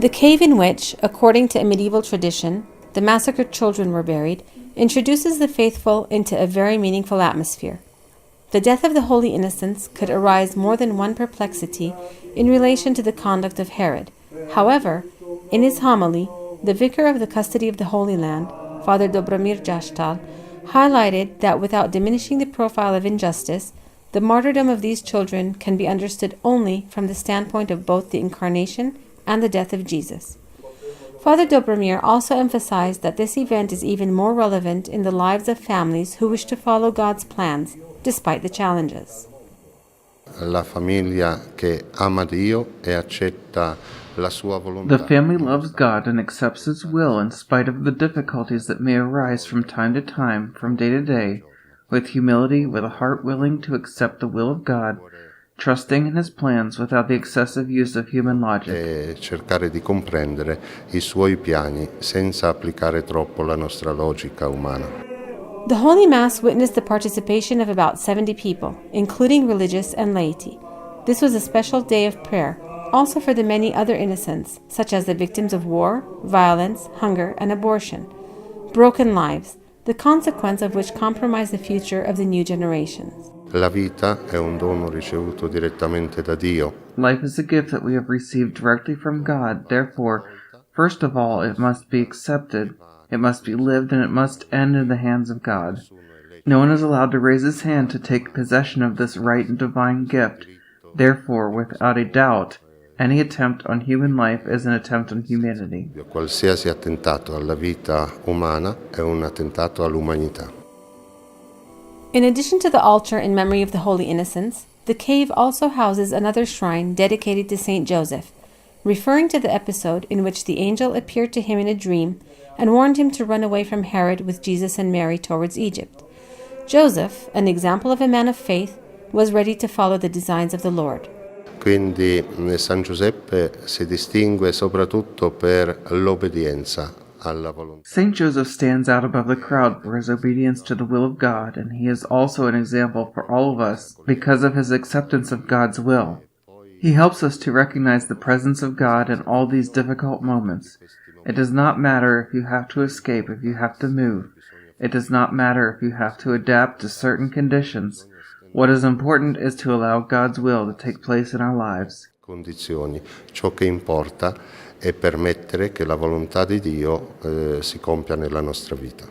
The cave in which, according to a medieval tradition, the massacred children were buried, introduces the faithful into a very meaningful atmosphere. The death of the holy innocents could arise more than one perplexity in relation to the conduct of Herod. However, in his homily, the vicar of the custody of the Holy Land, Father Dobromir Jashtal, highlighted that without diminishing the profile of injustice, the martyrdom of these children can be understood only from the standpoint of both the incarnation and the death of Jesus. Father Dobromir also emphasized that this event is even more relevant in the lives of families who wish to follow God's plans despite the challenges. La famiglia che ama Dio e accetta la sua volontà. The family loves God and accepts His will in spite of the difficulties that may arise from time to time, from day to day, with humility, with a heart willing to accept the will of God, trusting in His plans without the excessive use of human logic. E cercare di comprendere i suoi piani senza applicare troppo la nostra logica umana. The Holy Mass witnessed the participation of about 70 people, including religious and laity. This was a special day of prayer, also for the many other innocents, such as the victims of war, violence, hunger, and abortion. Broken lives, the consequence of which compromise the future of the new generations. La vita è un dono ricevuto direttamente da Dio. Life is a gift that we have received directly from God. Therefore, first of all, it must be accepted, it must be lived, and it must end in the hands of God. No one is allowed to raise his hand to take possession of this right and divine gift. Therefore, without a doubt, any attempt on human life is an attempt on humanity. Qualsiasi attentato alla vita umana è un attentato all'umanità. In addition to the altar in memory of the Holy Innocents, the cave also houses another shrine dedicated to Saint Joseph, referring to the episode in which the angel appeared to him in a dream and warned him to run away from Herod with Jesus and Mary towards Egypt. Joseph, an example of a man of faith, was ready to follow the designs of the Lord. Quindi San Giuseppe si distingue soprattutto per l'obbedienza alla volontà. Saint Joseph stands out above the crowd for his obedience to the will of God, and he is also an example for all of us because of his acceptance of God's will. He helps us to recognize the presence of God in all these difficult moments. It does not matter if you have to escape, if you have to move. It does not matter if you have to adapt to certain conditions. What is important is to allow God's will to take place in our lives. Condizioni. Ciò che importa è permettere che la volontà di Dio si compia nella nostra vita.